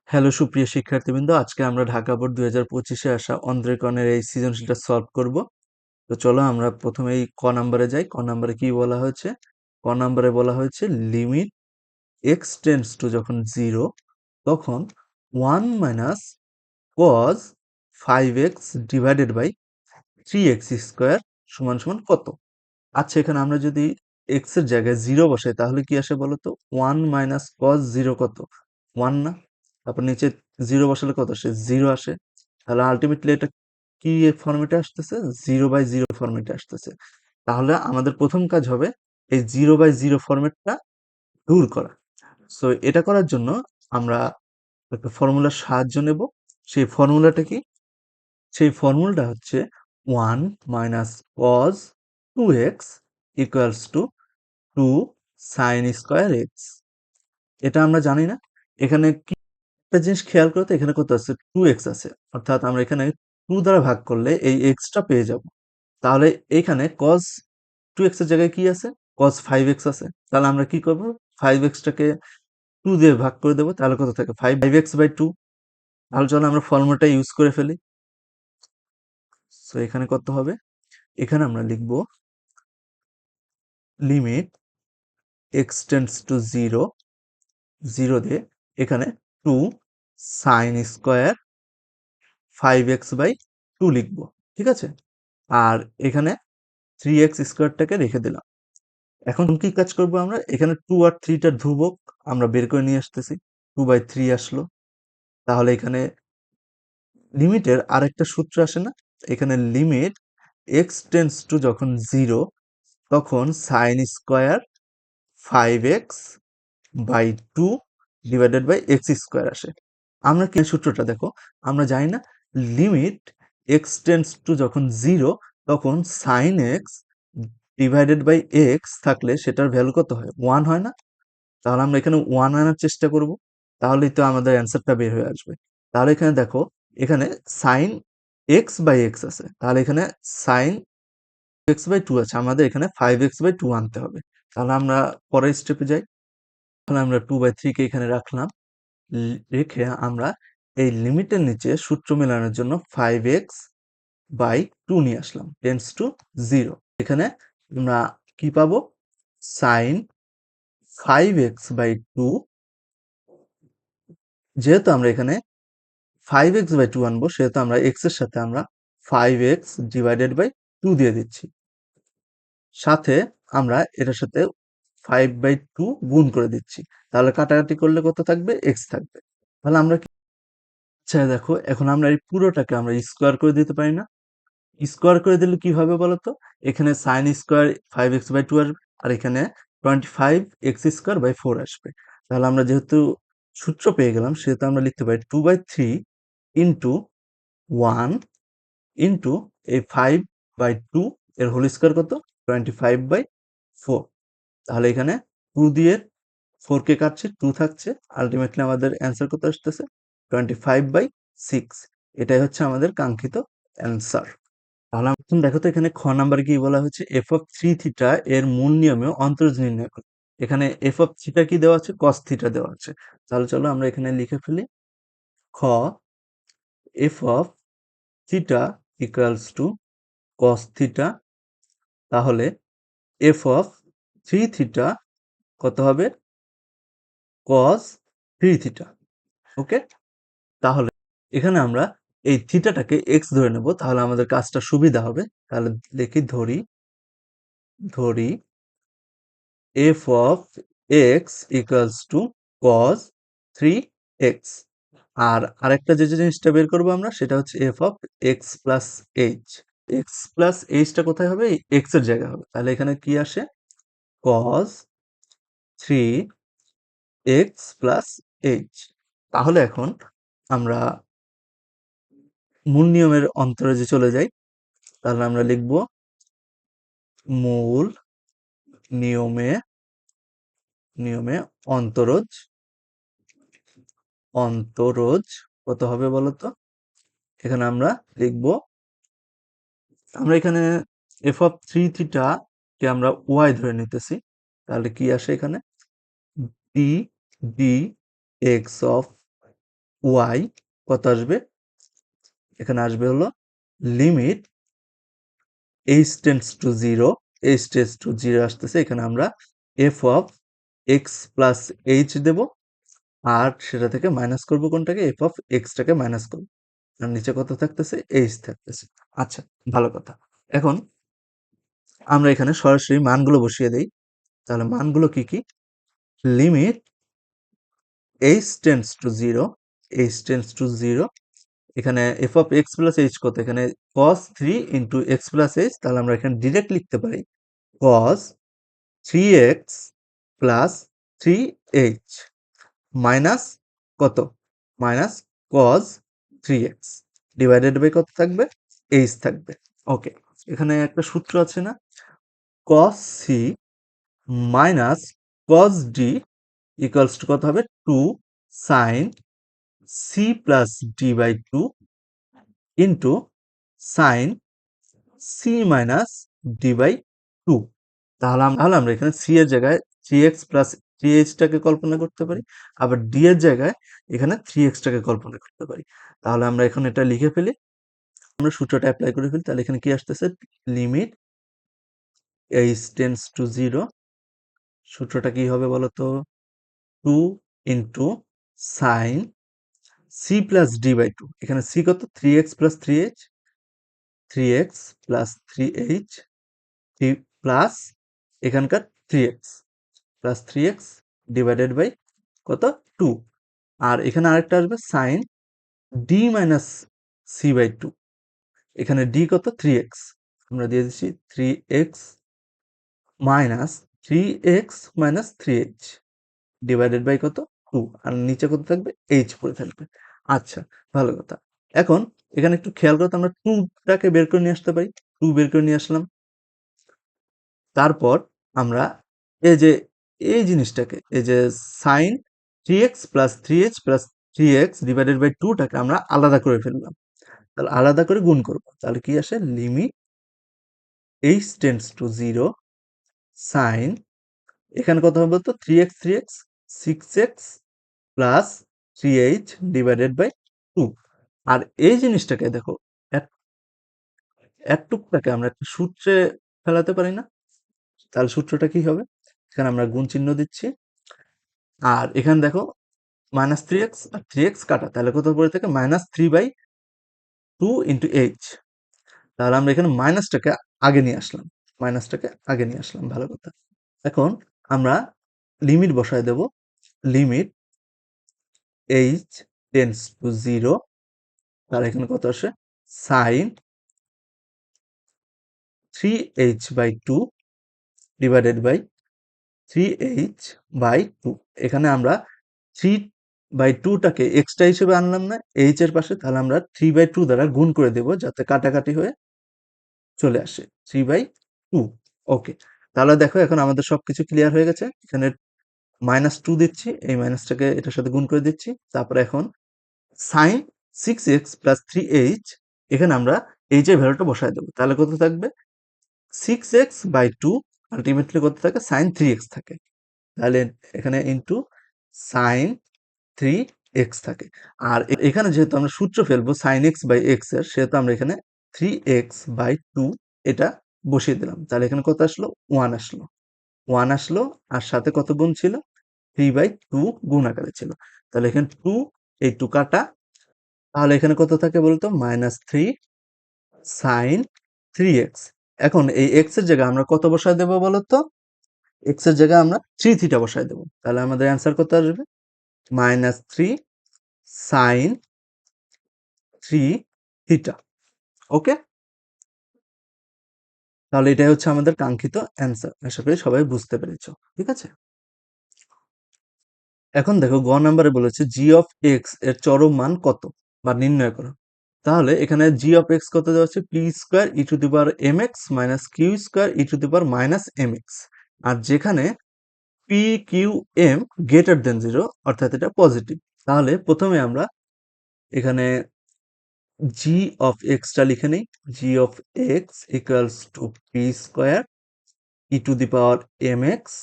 Hello সুপ্রিয় শিক্ষার্থীবৃন্দ, আজকে আমরা ঢাকা বোর্ড 2025-এ আসা অন্ধ্রেকণের এই সৃজনশীলটা সলভ করব। তো চলো আমরা প্রথমে এই ক নাম্বারে যাই। ক নাম্বারে কি বলা হয়েছে? ক নাম্বারে বলা হয়েছে লিমিট এক্স টেন্ডস টু যখন 0 তখন 1 minus cos 5x divided by 3x square সমান সমান কত? আচ্ছা, এখানে আমরা যদি এক্স এর জায়গায় 0 বসাই তাহলে কি আসে বলো তো? 1 মাইনাস কজ 0 কত? 1 না? তারপর নিচে 0 বসালে কত আসে? 0 আসে। তাহলে আলটিমেটলি এটা কি ফরম্যাটে আসতেছে? 0/0 ফরম্যাটে আসতেছে। তাহলে আমাদের প্রথম কাজ হবে এই 0/0 ফরম্যাটটা দূর করা। সো এটা করার জন্য আমরা একটা ফর্মুলার সাহায্য নেব। সেই ফর্মুলাটা কি? সেই ফর্মুলাটা হচ্ছে 1 minus cause 2x equals to 2 sine square x. এটা আমরা জানি না। এখানে কি একটা জিনিস খেয়াল করো তো, এখানে কত আছে? 2x আছে। অর্থাৎ আমরা এখানে 2 দ্বারা ভাগ করলে এই এক্সটা পেয়ে যাব। তাহলে এইখানে cos 2x এর জায়গায় কি আছে? cos 5x আছে। তাহলে আমরা কি করব? 5x টাকে 2 দিয়ে ভাগ করে দেব। তাহলে কত থাকে? 5x/2। তাহলে চলো আমরা ফর্মুলাটা ইউজ করে ফেলি। সো এখানে কত হবে? এখানে আমরা লিখব লিমিট x টেন্ডস টু 0 দিয়ে এখানে 2 সাইন স্কোয়ার 5x/2 লিখব। ঠিক আছে? আর এখানে 3x স্কোয়ারটাকে রেখে দিলাম। এখন কি কাজ করব আমরা? এখানে 2 আর 3 টার ধ্রুবক আমরা বের করে নিয়ে আসতেছি। 2/3 আসলো। তাহলে এখানে লিমিটের আরেকটা সূত্র আসে না? এখানে লিমিট x টেন্ডস টু যখন 0 তখন sine square 5x/2 divided by x square আসে। আমরা কি সূত্রটা দেখো, আমরা জানি না লিমিট x টেন্ডস টু যখন 0 তখন sine x divided by x থাকলে সেটার ভ্যালু কত হয়? 1 হয় না? তাহলে আমরা এখানে 1 আনার চেষ্টা করব। তাহলেই তো আমাদের অ্যান্সারটা বের হয়ে আসবে। তাহলে এখানে দেখো, এখানে সাইন x/x আছে। তাহলে এখানে সাইন x/2 আছে। আমাদের এখানে 5x/2 আনতে হবে। তাহলে আমরা পরের স্টেপে যাই। তাহলে আমরা 2/3 কে এখানে রাখলাম। রেখে আমরা এই লিমিটের নিচে সূত্র মেলানোর জন্য 5x/2 নিয়ে আসলাম টেন্ডস টু 0। এখানে আমরা কি পাবো? সাইন 5x/2, যেহেতু আমরা এখানে 5x/2 আনবো সেহেতু আমরা x এর সাথে আমরা 5x ডিভাইডেড বাই 2 দিয়ে দিচ্ছি। সাথে আমরা এটার সাথে 5/2 গুণ করে দিচ্ছি। তাহলে কাটাকাটি করলে কত থাকবে? x থাকবে। তাহলে আমরা কি? আচ্ছা দেখো, এখন আমরা এই পুরোটাকে আমরা স্কোয়ার করে দিতে পারি না? স্কোয়ার করে দিলে কি হবে বলতো? এখানে সাইন স্কোয়ার 5x/2 আসবে আর এখানে 25x²/4 আসবে। তাহলে আমরা যেহেতু সূত্র পেয়ে গেলাম সেহেতু আমরা লিখতে পারি 2/3 ইন্টু 1 ইন্টু এই 5/2 এর হোল স্কোয়ার কত? 25/4। তাহলে এখানে 2 দিয়ে 4 কে কাটছে, 2 থাকছে। আলটিমেটলি আমাদের অ্যান্সার কত আসতেছে? 25/6। এটাই হচ্ছে আমাদের কাঙ্ক্ষিত অ্যান্সার। তাহলে এখন দেখো তো, এখানে খ নাম্বার কি বলা হয়েছে? এফ অফ 3 থিটা এর মূল নিয়মে অন্তরজ নির্ণয় করো। এখানে এফ অফ থিটা কি দেওয়া আছে? কস থিটা দেওয়া আছে। তাহলে চলো আমরা এখানে লিখে ফেলি। খ f of theta equals to cos theta. তাহলে এফ অফ 3 থিটা কত হবে? Cos 3 theta. ওকে? তাহলে এখানে আমরা এই থিটাটাকে এক্স ধরে নেব, তাহলে আমাদের কাজটা সুবিধা হবে। তাহলে লিখি, ধরি f of x equals to cos 3x। আর আরেকটা যে জিনিসটা বের করবো আমরা সেটা হচ্ছে f of x plus h. X plus এইচটা কোথায় হবে? এক্স এর জায়গায় হবে। তাহলে এখানে কি আসে? কস 3x প্লাস এইচ। তাহলে এখন আমরা মূল নিয়মের অন্তরে চলে যাই। তাহলে আমরা লিখব মূল নিয়মে অন্তরজ কত হবে বলতো? এখানে আমরা লিখব, আমরা এখানে এফ অফ 3 থিটা কে আমরা ওয়াই ধরে নিতেছি। তাহলে কি আসে এখানে? D d x of y কত আসবে, এখানে আসবে হলো limit h tends to zero, h tends to zero আসতেছে, এখানে আমরা f of x plus h দেব, আর সেটা থেকে মাইনাস করব কোনটাকে, এফ অফ এক্সটাকে মাইনাস করব, আর নিচে কত থাকতেছে, এইচ থাকতেছে। আচ্ছা, ভালো কথা। এখন আমরা এখানে সরাসরি মানগুলো বসিয়ে দেই। তাহলে মানগুলো কি কি, limit h tends to zero, h tends to zero, এখানে f of x plus h কত, এখানে cos three into x plus h, তাহলে আমরা এখানে ডিরেক্ট লিখতে পারি cos three x plus three h minus কত, minus cos three x divided by কত থাকবে, এইচ থাকবে। ওকে, এখানে একটা সূত্র আছে না, cos C minus cos D equals to কত হবে, two sine C plus D by two into sine C minus D by two. তাহলে আমরা এখানে সি এর জায়গায় থ্রি এক্স প্লাস থ্রি এইচটাকে কল্পনা করতে পারি, আবার ডি এর জায়গায় এখানে থ্রি এক্সটাকে কল্পনা করতে পারি। তাহলে আমরা এখন এটা লিখে ফেলি, আমরা সূত্রটা অ্যাপ্লাই করে ফেলি। তাহলে এখানে কি আসতেছে, limit h tends to zero, সূত্রটা কি হবে বলতো, two into sine C plus D by two, এখানে সি কত, three x plus three h, three x plus three h plus এখানকার three x plus three x divided by কত, two, আর এখানে আরেকটা আসবে sine d minus c by two, এখানে d কত, থ্রি এক্স, আমরা দিয়ে দিচ্ছি three x minus three x minus three h divided by কত, টু, আর নিচে কত থাকবে, এইচ পড়ে থাকবে। আচ্ছা, ভালো কথা। এখন এখানে একটু খেয়াল করতে, আমরা টুটাকে বের করে নিয়ে আসতে পারি, টু বের করে নিয়ে আসলাম। তারপর আমরা এই যে এই জিনিসটাকে, এই যে sine three x plus three h plus three x divided by টুটাকে আমরা আলাদা করে ফেললাম, তাহলে আলাদা করে গুণ করব, তাহলে কি আসে, limit h tends to zero sine, এখানে কত হবে তো, three x six x plus three h divided by two, আর এই জিনিসটাকে দেখো, এতটুকটাকে আমরা একটা সূত্রে ফেলাতে পারি না, তাহলে সূত্রটা কি হবে, এখানে আমরা গুণ চিহ্ন দিচ্ছি, আর এখানে দেখো মাইনাস থ্রি এক্স আর থ্রি এক্স কাটা, তাহলে কত পড়ে থাকে, minus three by two into h, তাহলে আমরা এখানে মাইনাসটাকে আগে নিয়ে আসলাম, ভালো কথা। এখন আমরা লিমিট বসায় দেব, limit h tends to zero, তাহলে এখানে কত আসে, sine three h by two divided by three h by two, এখানে আমরা থ্রি বাই টুটাকে এক্সট্রা হিসেবে আনলাম না এইচ এর পাশে, তাহলে আমরা থ্রি বাই টু দ্বারা গুণ করে দেব, যাতে কাটাকাটি হয়ে চলে আসে থ্রি বাই টু। ওকে, তাহলে দেখো এখন আমাদের সবকিছু ক্লিয়ার হয়ে গেছে, এখানে মাইনাস টু দিচ্ছি, এই মাইনাসটাকে এটার সাথে গুণ করে দিচ্ছি, তারপরে এখন sign six x plus three H, এখানে আমরা এইচ এর ভ্যালুটা বসায় দেবো, তাহলে কত থাকবে, six x by two, ultimately কত থাকে, সাইন থ্রি এক্স থাকে, তাহলে এখানে ইন্টু সাইন থ্রি এক্স থাকে, আর এখানে যেহেতু আমরা সূত্র ফেলবো সাইন এক্স বাই এক্স এর, সেহেতু আমরা এখানে থ্রি এক্স বাই টু এটা বসিয়ে দিলাম, তাহলে এখানে কত আসলো, ওয়ান আসলো, আর সাথে কত গুণ ছিল, থ্রি বাই টু গুণ আকারে ছিল, তাহলে এখানে টু, এই টু কাটা, তাহলে এখানে কত থাকে বলতো, minus three sine three x, এখন এই এক্স এর জায়গায় আমরা কত বসায় দেবো বলতো, এক্স এর জায়গায় আমরা থ্রি থিটা বসায় দেবো, তাহলে আমাদের অ্যান্সার কত আসবে, minus three sine three theta. Okay, তাহলে এটাই হচ্ছে আমাদের কাঙ্ক্ষিত অ্যান্সার, আশা করি সবাই বুঝতে পেরেছো, ঠিক আছে। এখন দেখো গ নাম্বারে বলেছে জি অফ এক্স এর চরম মান কত, বা নির্ণয় করো। তাহলে এখানে জি অফ এক্স কত দেওয়া হচ্ছে, p square e to the power m x minus q square e to the power minus m x, আর যেখানে p q m greater than zero, অর্থাৎ এটা পজিটিভ, তাহলে প্রথমে আমরা এখানে জি অফ এক্সটা লিখে নিই, g of x equals to p square e to the power m x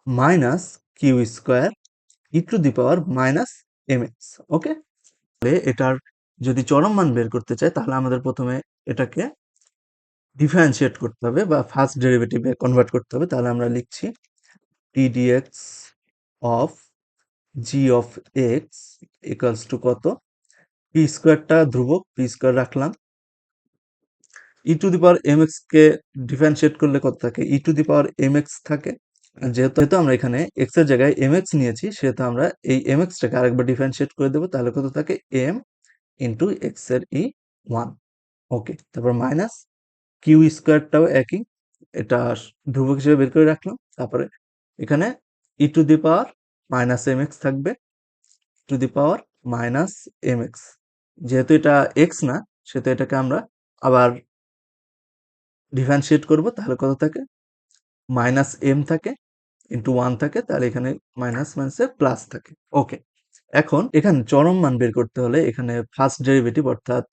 minus q square e to the power minus m x. Okay, এটার যদি চরম মান বের করতে চাই তাহলে আমাদের প্রথমে এটাকে ডিফারেন্সিয়েট করতে হবে বা ফার্স্ট ডেরিভেটিভে কনভার্ট করতে হবে। তাহলে আমরা লিখছি pdx of g of x equals to কত, পি স্কোয়ারটা ধ্রুবক, পি স্কোয়ার রাখলাম, e to the power m x কে ডিফারেন্সিয়েট করলে কত থাকে, e to the power m x থাকে। আর যেহেতু আমরা এখানে এক্স এর জায়গায় এম এক্স নিয়েছি সেহেতু আমরা এই এম এক্সটাকে আরেকবার ডিফারেন্সিয়েট করে দেবো। তাহলে কত থাকে, এম ইন্টু এক্স এর ই 1। ওকে, তারপর মাইনাস কিউ স্কোয়ারটাও একই, এটা ধ্রুবক হিসেবে বের করে রাখলাম। তারপরে এখানে e to the power minus m x থাকবে, to the power minus m x, যেহেতু এটা এক্স না সেহেতু এটাকে আমরা আবার ডিফারেন্সিয়েট করব। তাহলে কত থাকে, মাইনাস এম থাকে ইন্টু 1 থাকে, তাহলে এখানে মাইনাস মাইনাসে প্লাস থাকে। ওকে, এখন এখানে চরম মান বের করতে হলে এখানে ফার্স্ট ডেরিভেটিভ অর্থাৎ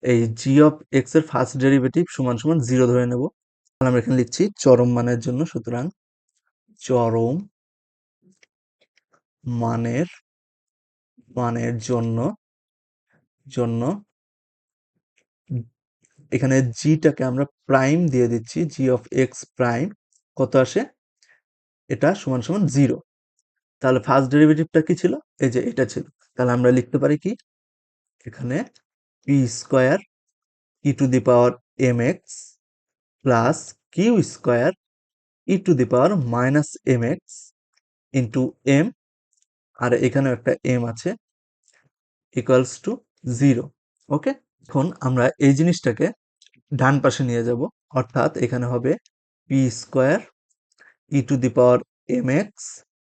এই জি অফ এক্স এর ফার্স্ট ডেরিভেটিভ সমান সমান 0 ধরে নেব। তাহলে আমরা এখানে লিখছি চরম মানের জন্য, সুতরাং চরম মানের মানের জন্য জন্য এখানে জিটাকে আমরা প্রাইম দিয়ে দিচ্ছি, জি অফ এক্স প্রাইম কত আসে, এটা সমান সমান 0। তাহলে ফার্স্ট ডেরিভেটিভটা কি ছিল, এই যে এটা ছিল। তাহলে আমরা লিখতে পারি কি, এখানে p square e to the power m x plus q square e to the power minus m x into m, আর এখানেও একটা এম আছে, ইকুয়ালস টু 0। ওকে, এখন আমরা এই জিনিসটাকে ডান পাশে নিয়ে যাব, অর্থাৎ এখানে হবে p square e to the power m x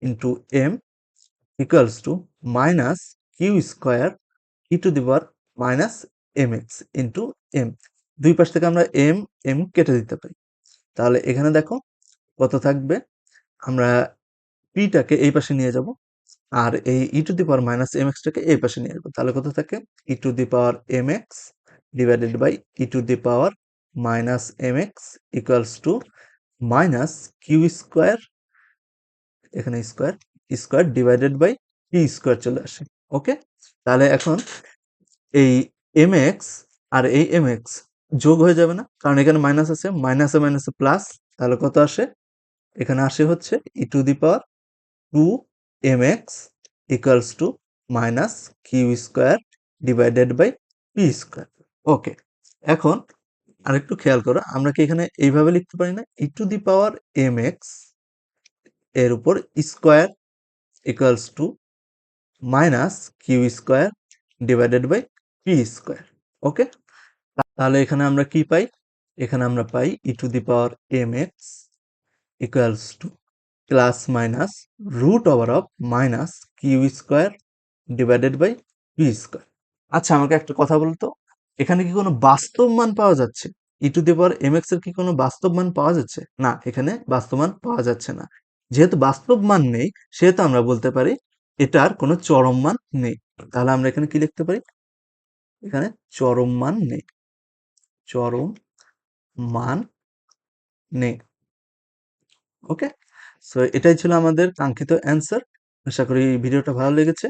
into m equals to minus q square e to the power minus m x into m. দুই পাশ থেকে আমরা এম এম কেটে দিতে পারি। তাহলে এখানে দেখো কত থাকবে, আমরা পিটাকে এই পাশে নিয়ে যাব আর এই e to the power minus m এক্সটাকে এই পাশে নিয়ে আসবো। তাহলে কত থাকে, e to the power m x divided by e to the power minus m x equals to minus q square, এখানে square square divided by p square চলে আসে। ওকে, তাহলে এখন এই এম এক্স আর এই এম এক্স যোগ হয়ে যাবে না, কারণ এখানে মাইনাস আছে, মাইনাসে মাইনাসে প্লাস। তাহলে কত আসে, এখানে আসে হচ্ছে e to the power 2mx equals to minus q square divided by p square. Okay, এখন আরেকটু খেয়াল করো, আমরা কি এখানে এইভাবে লিখতে পারি না, e to the power m x এর উপর square equals to minus q square divided by p square. Okay, তাহলে এখানে আমরা কি পাই, এখানে আমরা পাই e to the power m x equals to plus minus root over of minus q square divided by p square. আচ্ছা, আমাকে একটা কথা বলতো, এখানে কি কোনো বাস্তব মান পাওয়া যাচ্ছে, e to the power m x এর কি কোনো বাস্তব মান পাওয়া যাচ্ছে, না এখানে বাস্তব মান পাওয়া যাচ্ছে না। যেহেতু বাস্তব মান নেই সেহেতু আমরা বলতে পারি এটার কোনো চরম মান নেই। তাহলে আমরা এখানে কি লিখতে পারি, এখানে চরম মান নেই, চরম মান নেই। ওকে, সো এটাই ছিল আমাদের কাঙ্ক্ষিত অ্যান্সার। আশা করি ভিডিওটা ভালো লেগেছে।